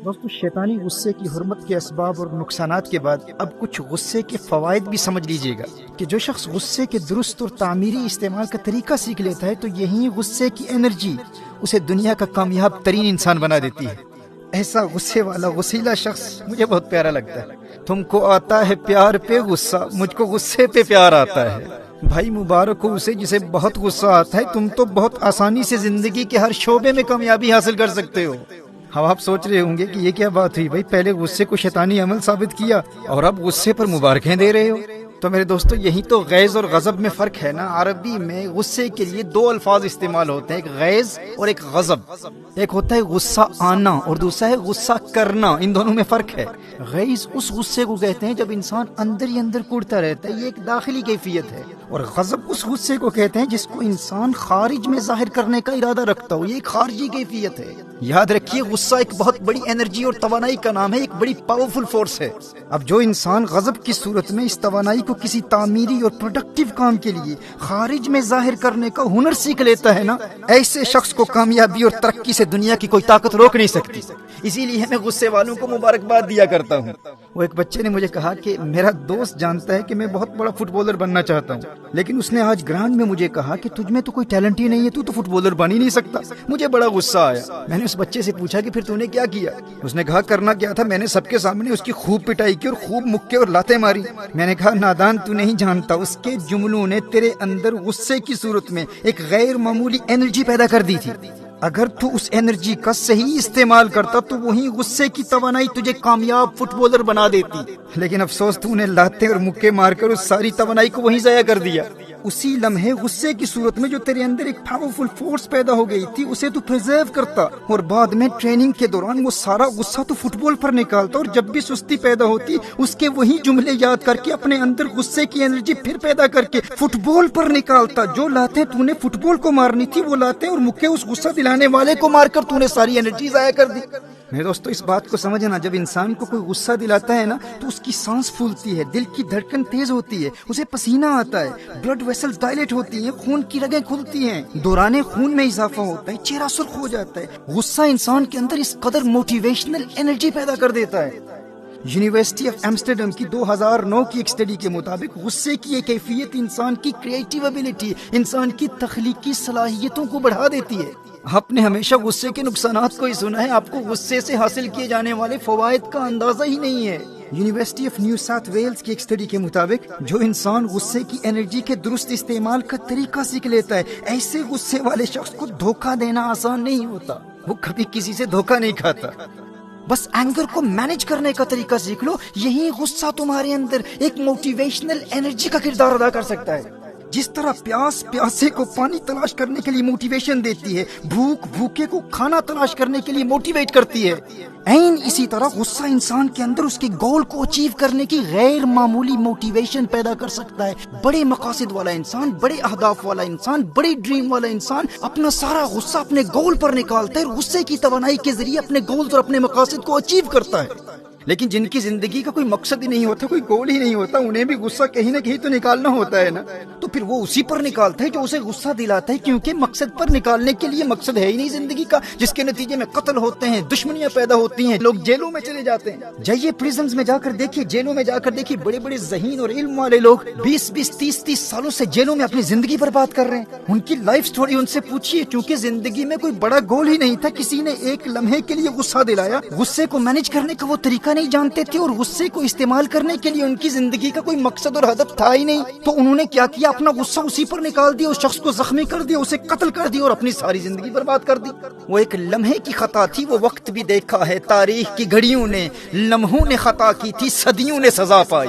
دوستو شیطانی غصے کی حرمت کے اسباب اور نقصانات کے بعد اب کچھ غصے کے فوائد بھی سمجھ لیجئے گا کہ جو شخص غصے کے درست اور تعمیری استعمال کا طریقہ سیکھ لیتا ہے تو یہی غصے کی انرجی اسے دنیا کا کامیاب ترین انسان بنا دیتی ہے۔ ایسا غصے والا غسیلا شخص مجھے بہت پیارا لگتا ہے۔ تم کو آتا ہے پیار پہ غصہ، مجھ کو غصے پہ پیار آتا ہے۔ بھائی مبارک ہو اسے جسے بہت غصہ آتا ہے، تم تو بہت آسانی سے زندگی کے ہر شعبے میں کامیابی حاصل کر سکتے ہو۔ اب آپ سوچ رہے ہوں گے کہ یہ کیا بات ہوئی بھائی، پہلے غصے کو شیطانی عمل ثابت کیا اور اب غصے پر مبارکیں دے رہے ہو۔ تو میرے دوستو یہی تو غیظ اور غضب میں فرق ہے نا۔ عربی میں غصے کے لیے دو الفاظ استعمال ہوتے ہیں، ایک غیظ اور ایک غضب۔ ایک ہوتا ہے غصہ آنا اور دوسرا ہے غصہ کرنا، ان دونوں میں فرق ہے۔ غیظ اس غصے کو کہتے ہیں جب انسان اندر ہی اندر کوڑتا رہتا ہے، یہ ایک داخلی کیفیت ہے، اور غضب اس غصے کو کہتے ہیں جس کو انسان خارج میں ظاہر کرنے کا ارادہ رکھتا ہو، یہ ایک خارجی کیفیت ہے۔ یاد رکھیے غصہ ایک بہت بڑی انرجی اور توانائی کا نام ہے، ایک بڑی پاورفل فورس ہے۔ اب جو انسان غضب کی صورت میں اس توانائی کو کسی تعمیری اور پروڈکٹیو کام کے لیے خارج میں ظاہر کرنے کا ہنر سیکھ لیتا ہے نا، ایسے شخص کو کامیابی اور ترقی سے دنیا کی کوئی طاقت روک نہیں سکتی۔ اسی لیے میں غصے والوں کو مبارکباد دیا کرتا ہوں۔ وہ ایک بچے نے مجھے کہا کہ میرا دوست جانتا ہے کہ میں بہت بڑا فٹ بالر بننا چاہتا ہوں، لیکن اس نے آج گراؤنڈ میں مجھے کہا کہ تجھ میں تو کوئی ٹیلنٹ ہی نہیں ہے، تو فٹ بالر بن ہی نہیں سکتا۔ مجھے بڑا غصہ آیا۔ میں نے اس بچے سے پوچھا کہ پھر تو نے کیا کیا؟ اس نے کہا کرنا کیا تھا، میں نے سب کے سامنے اس کی خوب پٹائی کی اور خوب مکے اور لاتیں ماری۔ میں نے کہا نادان تو نہیں جانتا، اس کے جملوں نے تیرے اندر غصے کی صورت میں ایک غیر معمولی انرجی پیدا کر دی تھی۔ اگر تو اس انرجی کا صحیح استعمال کرتا تو وہی غصے کی توانائی تجھے کامیاب فٹ بالر بنا دیتی، لیکن افسوس تو نے لاتے اور مکے مار کر اس ساری توانائی کو وہیں ضائع کر دیا۔ اسی لمحے غصے کی صورت میں جو تیرے اندر ایک پاورفل فورس پیدا ہو گئی تھی اسے تو پریزرو کرتا، اور بعد میں ٹریننگ کے دوران وہ سارا غصہ تو فٹ بال پر نکالتا، اور جب بھی سستی پیدا ہوتی اس کے وہی جملے یاد کر کے اپنے اندر غصے کی انرجی پھر پیدا کر کے فٹ بال پر نکالتا۔ جو لاتیں تو نے فٹ بال کو مارنی تھی وہ لاتیں اور مکے اس غصہ دلانے والے کو مار کر تو نے ساری انرجی ضائع کر دی۔ میرے دوستو اس بات کو سمجھنا، جب انسان کو کوئی غصہ دلاتا ہے نا تو اس کی سانس پھولتی ہے، دل کی دھڑکن تیز ہوتی ہے، اسے پسینہ آتا ہے، بلڈ ویسل ڈائلیٹ ہوتی ہیں، خون کی رگیں کھلتی ہیں، دوران خون میں اضافہ ہوتا ہے، چہرہ سرخ ہو جاتا ہے۔ غصہ انسان کے اندر اس قدر موٹیویشنل انرجی پیدا کر دیتا ہے۔ یونیورسٹی آف ایمسٹرڈم کی 2009 کی ایک اسٹڈی کے مطابق غصے کی ایک کیفیت انسان کی کریٹیو ایبیلٹی، انسان کی تخلیقی صلاحیتوں کو بڑھا دیتی ہے۔ آپ نے ہمیشہ غصے کے نقصانات کو ہی سنا ہے، آپ کو غصے سے حاصل کیے جانے والے فوائد کا اندازہ ہی نہیں ہے۔ University of New South Wales کی ایک اسٹڈی کے مطابق جو انسان غصے کی انرجی کے درست استعمال کا طریقہ سیکھ لیتا ہے، ایسے غصے والے شخص کو دھوکہ دینا آسان نہیں ہوتا، وہ کبھی کسی سے دھوکہ نہیں کھاتا۔ بس اینگر کو مینج کرنے کا طریقہ سیکھ لو، یہی غصہ تمہارے اندر ایک موٹیویشنل انرجی کا کردار ادا کر سکتا ہے۔ جس طرح پیاس پیاسے کو پانی تلاش کرنے کے لیے موٹیویشن دیتی ہے، بھوک بھوکے کو کھانا تلاش کرنے کے لیے موٹیویٹ کرتی ہے، عین اسی طرح غصہ انسان کے اندر اس کے گول کو اچیو کرنے کی غیر معمولی موٹیویشن پیدا کر سکتا ہے۔ بڑے مقاصد والا انسان، بڑے اہداف والا انسان، بڑی ڈریم والا انسان اپنا سارا غصہ اپنے گول پر نکالتا ہے اور غصے کی توانائی کے ذریعے اپنے گولز اور اپنے مقاصد کو اچیو کرتا ہے۔ لیکن جن کی زندگی کا کوئی مقصد ہی نہیں ہوتا، کوئی گول ہی نہیں ہوتا، انہیں بھی غصہ کہیں نہ کہیں تو نکالنا ہوتا ہے نا، تو پھر وہ اسی پر نکالتا ہے جو اسے غصہ دلاتا ہے، کیونکہ مقصد پر نکالنے کے لیے مقصد ہے ہی نہیں زندگی کا، جس کے نتیجے میں قتل ہوتے ہیں، دشمنیاں پیدا ہوتی ہیں، لوگ جیلوں میں چلے جاتے ہیں۔ جائیے پریزنز میں جا کر دیکھیے، جیلوں میں جا کر دیکھیے، بڑے بڑے ذہین اور علم والے لوگ 20 30 سالوں سے جیلوں میں اپنی زندگی برباد کر رہے ہیں۔ ان کی لائف سٹوری ان سے پوچھیے، کیونکہ زندگی میں کوئی بڑا گول ہی نہیں تھا، کسی نے ایک لمحے کے لیے غصہ دلایا، غصے کو مینج کرنے کا وہ طریقہ نہیں جانتے تھے، اور غصے کو استعمال کرنے کے لیے ان کی زندگی کا کوئی مقصد اور ہدف تھا ہی نہیں، تو انہوں نے کیا کیا، اپنا غصہ اسی پر نکال دیا، اس شخص کو زخمی کر دیا، اسے قتل کر دیا اور اپنی ساری زندگی برباد کر دی۔ وہ ایک لمحے کی خطا تھی، وہ وقت بھی دیکھا ہے تاریخ کی گھڑیوں نے، لمحوں نے خطا کی تھی، صدیوں نے سزا پائی۔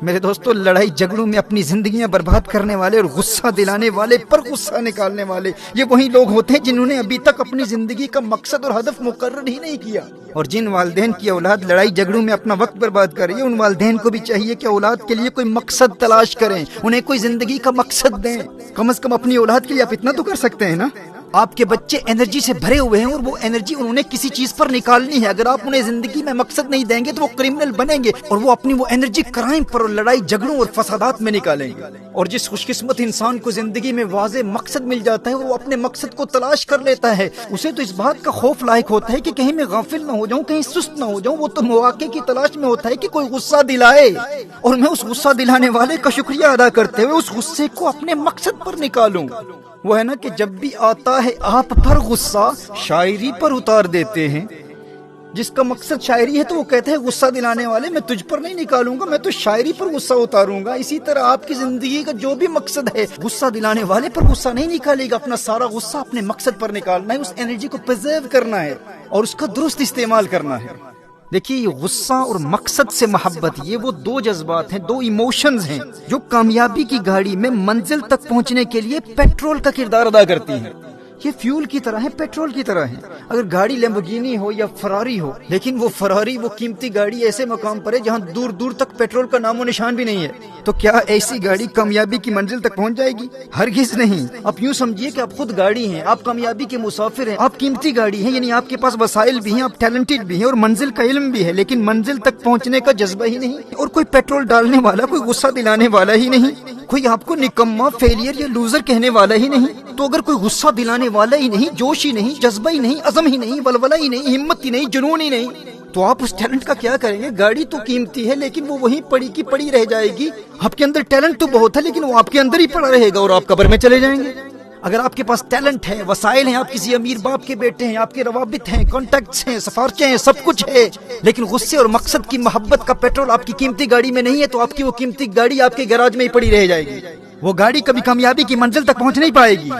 میرے دوستو لڑائی جھگڑوں میں اپنی زندگیاں برباد کرنے والے اور غصہ دلانے والے پر غصہ نکالنے والے یہ وہی لوگ ہوتے ہیں جنہوں نے ابھی تک اپنی زندگی کا مقصد اور ہدف مقرر ہی نہیں کیا۔ اور جن والدین کی اولاد لڑائی جھگڑوں میں اپنا وقت برباد کر رہی ہے، ان والدین کو بھی چاہیے کہ اولاد کے لیے کوئی مقصد تلاش کریں، انہیں کوئی زندگی کا مقصد دیں۔ کم از کم اپنی اولاد کے لیے آپ اتنا تو کر سکتے ہیں نا۔ آپ کے بچے انرجی سے بھرے ہوئے ہیں اور وہ انرجی انہوں نے کسی چیز پر نکالنی ہے. اگر آپ انہیں زندگی میں مقصد نہیں دیں گے تو وہ کرمنل بنیں گے اور وہ اپنی وہ انرجی کرائم پر اور لڑائی جھگڑوں اور فسادات میں نکالیں گے. اور جس خوش قسمت انسان کو زندگی میں واضح مقصد مل جاتا ہے اور وہ اپنے مقصد کو تلاش کر لیتا ہے، اسے تو اس بات کا خوف لاحق ہوتا ہے کہ کہیں میں غافل نہ ہو جاؤں، کہیں سست نہ ہو جاؤں. وہ تو مواقع کی تلاش میں ہوتا ہے کہ کوئی غصہ دلائے اور میں اس غصہ دلانے والے کا شکریہ ادا کرتے ہوئے اس غصے کو اپنے مقصد پر نکالوں. وہ ہے نا کہ جب بھی آتا ہے آپ پر غصہ شاعری پر اتار دیتے ہیں. جس کا مقصد شاعری ہے تو وہ کہتے ہیں غصہ دلانے والے میں تجھ پر نہیں نکالوں گا، میں تو شاعری پر غصہ اتاروں گا. اسی طرح آپ کی زندگی کا جو بھی مقصد ہے غصہ دلانے والے پر غصہ نہیں نکالے گا، اپنا سارا غصہ اپنے مقصد پر نکالنا ہے، اس انرجی کو پرزرو کرنا ہے اور اس کا درست استعمال کرنا ہے. دیکھیے یہ غصہ اور مقصد سے محبت، یہ وہ دو جذبات ہیں، دو ایموشنز ہیں جو کامیابی کی گاڑی میں منزل تک پہنچنے کے لیے پیٹرول کا کردار ادا کرتی ہیں. یہ فیول کی طرح ہے، پیٹرول کی طرح ہے. اگر گاڑی لیمبورگینی ہو یا فراری ہو، لیکن وہ فراری وہ قیمتی گاڑی ایسے مقام پر ہے جہاں دور دور تک پیٹرول کا نام و نشان بھی نہیں ہے، تو کیا ایسی گاڑی کامیابی کی منزل تک پہنچ جائے گی؟ ہرگز نہیں. آپ یوں سمجھیے کہ آپ خود گاڑی ہیں، آپ کامیابی کے مسافر ہیں، آپ قیمتی گاڑی ہیں، یعنی آپ کے پاس وسائل بھی ہیں، آپ ٹیلنٹڈ بھی ہیں اور منزل کا علم بھی ہے، لیکن منزل تک پہنچنے کا جذبہ ہی نہیں اور کوئی پیٹرول ڈالنے والا، کوئی غصہ دلانے والا ہی نہیں، کوئی آپ کو نکما، فیلئر یا لوزر کہنے والا ہی نہیں. تو اگر کوئی غصہ دلانے والا ہی نہیں، جوش ہی نہیں، جذبہ ہی نہیں، عزم ہی نہیں، ولولہ ہی نہیں، ہمت ہی نہیں، جنون ہی نہیں، تو آپ اس ٹیلنٹ کا کیا کریں گے؟ گاڑی تو قیمتی ہے لیکن وہ وہیں پڑی کی پڑی رہ جائے گی. آپ کے اندر ٹیلنٹ تو بہت ہے لیکن وہ آپ کے اندر ہی پڑا رہے گا اور آپ قبر میں چلے جائیں گے. اگر آپ کے پاس ٹیلنٹ ہے، وسائل ہیں، آپ کسی امیر باپ کے بیٹے ہیں، آپ کے روابط ہیں، کانٹیکٹس ہیں، سفارشیں ہیں، سب کچھ ہے، لیکن غصے اور مقصد کی محبت کا پیٹرول آپ کی قیمتی گاڑی میں نہیں ہے، تو آپ کی وہ قیمتی گاڑی آپ کے گیراج میں ہی پڑی رہ جائے گی. وہ گاڑی کبھی کامیابی کی منزل تک پہنچ نہیں پائے گی.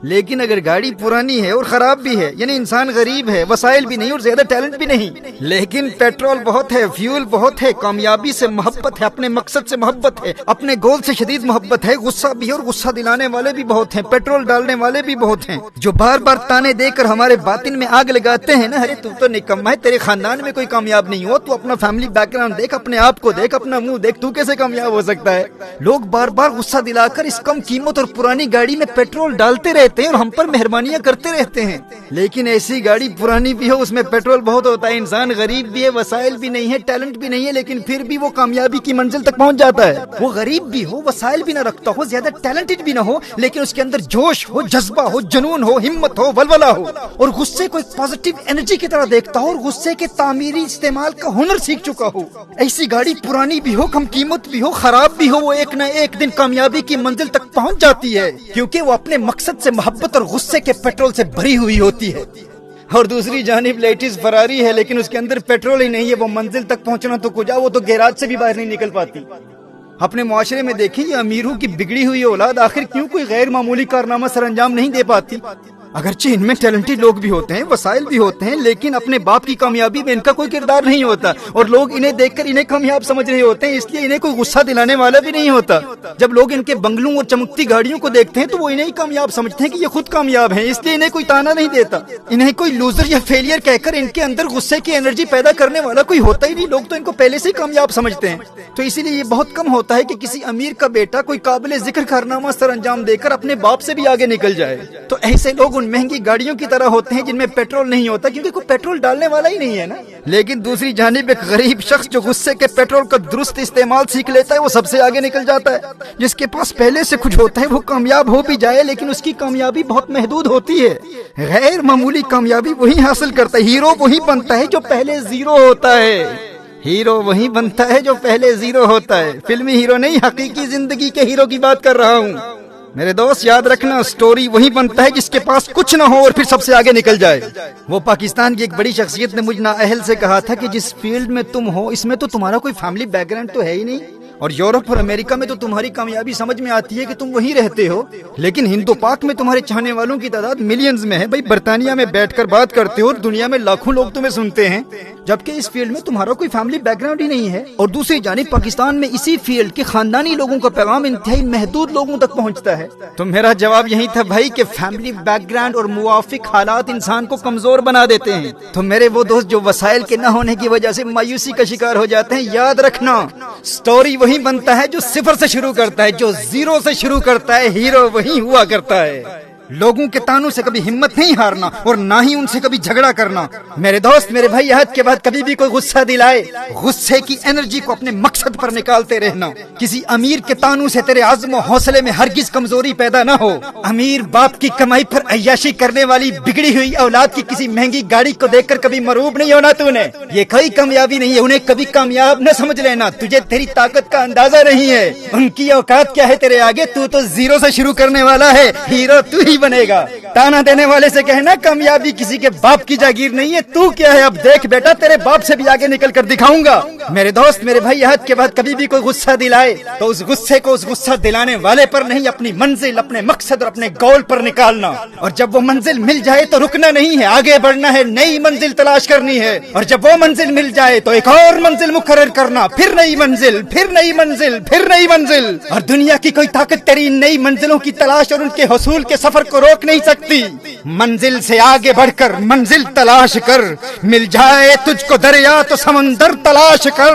لیکن اگر گاڑی پرانی ہے اور خراب بھی ہے، یعنی انسان غریب ہے، وسائل بھی نہیں اور زیادہ ٹیلنٹ بھی نہیں، لیکن پیٹرول بہت ہے، فیول بہت ہے، کامیابی سے محبت ہے، اپنے مقصد سے محبت ہے، اپنے گول سے شدید محبت ہے، غصہ بھی ہے اور غصہ دلانے والے بھی بہت ہیں، پیٹرول ڈالنے والے بھی بہت ہیں، جو بار بار تانے دے کر ہمارے باطن میں آگ لگاتے ہیں نا، ارے تو نکما ہے، تیرے خاندان میں کوئی کامیاب نہیں ہو، تو اپنا فیملی بیک گراؤنڈ دیکھ، اپنے آپ کو دیکھ، اپنا منہ دیکھ، تو کیسے کامیاب ہو سکتا ہے؟ لوگ بار بار غصہ دلا کر اس کم قیمت اور پرانی گاڑی میں پیٹرول ڈالتے رہتے ہیں اور ہم پر مہربانیاں کرتے رہتے ہیں، لیکن ایسی گاڑی پرانی بھی ہو، اس میں پیٹرول بہت ہوتا ہے، انسان غریب بھی ہے، وسائل بھی نہیں ہے، ٹیلنٹ بھی نہیں ہے، لیکن پھر بھی وہ کامیابی کی منزل تک پہنچ جاتا ہے. وہ غریب بھی ہو، وسائل بھی نہ رکھتا ہو، زیادہ ٹیلنٹڈ بھی نہ ہو، لیکن اس کے اندر جوش ہو، جذبہ ہو، جنون ہو، ہمت ہو، ولولہ ہو اور غصے کو ایک پازیٹیو انرجی کی طرح دیکھتا ہو اور غصے کے تعمیری استعمال کا ہنر سیکھ چکا ہو. ایسی گاڑی پرانی بھی ہو، کم قیمت بھی ہو، خراب بھی ہو، وہ ایک نہ ایک دن کامیابی کی منزل تک پہنچ جاتی ہے، کیونکہ وہ اپنے مقصد سے محبت اور غصے کے پیٹرول سے بھری ہوئی ہوتی ہے. اور دوسری جانب لیٹس فراری ہے لیکن اس کے اندر پیٹرول ہی نہیں ہے، وہ منزل تک پہنچنا تو کجا، وہ تو گیراج سے بھی باہر نہیں نکل پاتی. اپنے معاشرے میں دیکھیں یہ امیروں کی بگڑی ہوئی اولاد آخر کیوں کوئی غیر معمولی کارنامہ سر انجام نہیں دے پاتی؟ اگرچہ ان میں ٹیلنٹڈ لوگ بھی ہوتے ہیں، وسائل بھی ہوتے ہیں، لیکن اپنے باپ کی کامیابی میں ان کا کوئی کردار نہیں ہوتا اور لوگ انہیں دیکھ کر انہیں کامیاب سمجھ رہے ہوتے ہیں، اس لیے انہیں کوئی غصہ دلانے والا بھی نہیں ہوتا. جب لوگ ان کے بنگلوں اور چمکتی گاڑیوں کو دیکھتے ہیں تو وہ انہیں کامیاب سمجھتے ہیں کہ یہ خود کامیاب ہیں، اس لیے انہیں کوئی تانا نہیں دیتا. انہیں کوئی لوزر یا فیلئر کہہ کر ان کے اندر غصے کی انرجی پیدا کرنے والا کوئی ہوتا ہی نہیں، لوگ تو ان کو پہلے سے ہی کامیاب سمجھتے ہیں. تو اسی لیے یہ بہت کم ہوتا ہے کہ کسی امیر کا بیٹا کوئی قابل ذکر کارنامہ سر انجام دے کر اپنے باپ سے بھی آگے نکل جائے. تو ایسے لوگ ان مہنگی گاڑیوں کی طرح ہوتے ہیں جن میں پیٹرول نہیں ہوتا، کیونکہ کوئی پیٹرول ڈالنے والا ہی نہیں ہے نا. لیکن دوسری جانب ایک غریب شخص جو غصے کے پیٹرول کا درست استعمال سیکھ لیتا ہے وہ سب سے آگے نکل جاتا ہے. جس کے پاس پہلے سے کچھ ہوتا ہے وہ کامیاب ہو بھی جائے لیکن اس کی کامیابی بہت محدود ہوتی ہے. غیر معمولی کامیابی وہی حاصل کرتا ہے، ہیرو وہی بنتا ہے جو پہلے زیرو ہوتا ہے. ہیرو وہی بنتا ہے جو پہلے زیرو ہوتا ہے. فلمی ہیرو نہیں، حقیقی زندگی کے ہیرو کی بات کر رہا ہوں. میرے دوست یاد رکھنا، سٹوری وہی بنتا ہے جس کے پاس کچھ نہ ہو اور پھر سب سے آگے نکل جائے. وہ پاکستان کی ایک بڑی شخصیت نے مجھ نااہل سے کہا تھا کہ جس فیلڈ میں تم ہو اس میں تو تمہارا کوئی فیملی بیک گراؤنڈ تو ہے ہی نہیں، اور یورپ اور امریکہ میں تو تمہاری کامیابی سمجھ میں آتی ہے کہ تم وہیں رہتے ہو، لیکن ہند و پاک میں تمہارے چاہنے والوں کی تعداد ملینز میں ہے. بھائی برطانیہ میں بیٹھ کر بات کرتے ہو اور دنیا میں لاکھوں لوگ تمہیں سنتے ہیں، جبکہ اس فیلڈ میں تمہارا کوئی فیملی بیک گراؤنڈ ہی نہیں ہے. اور دوسری جانب پاکستان میں اسی فیلڈ کے خاندانی لوگوں کا پیغام انتہائی محدود لوگوں تک پہنچتا ہے. تو میرا جواب یہی تھا بھائی کہ فیملی بیک گراؤنڈ اور موافق حالات انسان کو کمزور بنا دیتے ہیں. تو میرے وہ دوست جو وسائل کے نہ ہونے کی وجہ سے مایوسی کا شکار ہو جاتے ہیں، یاد رکھنا سٹوری وہی بنتا ہے جو صفر سے شروع کرتا ہے، جو زیرو سے شروع کرتا ہے ہیرو وہی ہوا کرتا ہے. لوگوں کے تانوں سے کبھی ہمت نہیں ہارنا اور نہ ہی ان سے کبھی جھگڑا کرنا۔ میرے دوست، میرے بھائی، عہد کے بعد کبھی بھی کوئی غصہ دلائے، غصے کی انرجی کو اپنے مقصد پر نکالتے رہنا۔ کسی امیر کے تانوں سے تیرے عزم و حوصلے میں ہرگز کمزوری پیدا نہ ہو۔ امیر باپ کی کمائی پر عیاشی کرنے والی بگڑی ہوئی اولاد کی کسی مہنگی گاڑی کو دیکھ کر کبھی مروب نہیں ہونا تو نے۔ یہ کوئی کامیابی نہیں ہے، انہیں کبھی کامیاب نہ سمجھ لینا، تجھے تیری طاقت کا اندازہ نہیں ہے۔ ان کی اوقات کیا ہے تیرے آگے؟ تو زیرو سے شروع کرنے والا ہے، ہیرو تو ہی بنے گا۔ تانا دینے والے سے کہنا کامیابی کسی کے باپ کی جاگیر نہیں ہے، تو کیا ہے؟ اب دیکھ بیٹا، تیرے باپ سے بھی آگے نکل کر دکھاؤں گا۔ میرے دوست، میرے بھائی، عہد کے بعد کبھی بھی کوئی غصہ دلائے تو اس غصے کو اس غصہ دلانے والے پر نہیں، اپنی منزل، اپنے مقصد اور اپنے گول پر نکالنا۔ اور جب وہ منزل مل جائے تو رکنا نہیں ہے، آگے بڑھنا ہے، نئی منزل تلاش کرنی ہے۔ اور جب وہ منزل مل جائے تو ایک اور منزل مقرر کرنا، پھر نئی منزل، پھر نئی منزل، پھر نئی منزل۔ اور دنیا کی کوئی طاقت تیری نئی منزلوں کی تلاش اور ان کے حصول کے سفر کو روک نہیں سکتی۔ منزل سے آگے بڑھ کر منزل تلاش کر، مل جائے تجھ کو دریا تو سمندر تلاش کر۔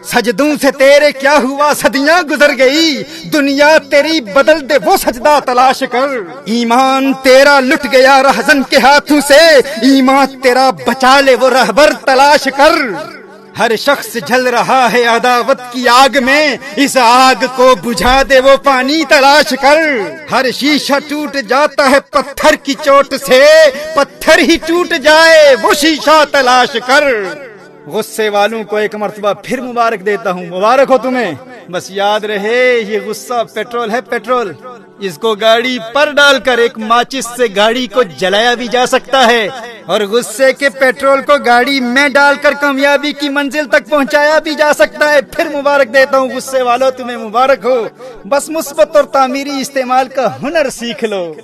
سجدوں سے تیرے کیا ہوا، صدیاں گزر گئی، دنیا تیری بدل دے وہ سجدہ تلاش کر۔ ایمان تیرا لٹ گیا رہزن کے ہاتھوں سے، ایمان تیرا بچا لے وہ رہبر تلاش کر۔ ہر شخص جل رہا ہے عداوت کی آگ میں، اس آگ کو بجھا دے وہ پانی تلاش کر۔ ہر شیشہ ٹوٹ جاتا ہے پتھر کی چوٹ سے، پتھر ہی ٹوٹ جائے وہ شیشہ تلاش کر۔ غصے والوں کو ایک مرتبہ پھر مبارک دیتا ہوں، مبارک ہو تمہیں۔ بس یاد رہے یہ غصہ پیٹرول ہے، پیٹرول، اس کو گاڑی پر ڈال کر ایک ماچس سے گاڑی کو جلایا بھی جا سکتا ہے، اور غصے کے پیٹرول کو گاڑی میں ڈال کر کامیابی کی منزل تک پہنچایا بھی جا سکتا ہے۔ پھر مبارک دیتا ہوں غصے والوں، تمہیں مبارک ہو۔ بس مثبت اور تعمیری استعمال کا ہنر سیکھ لو۔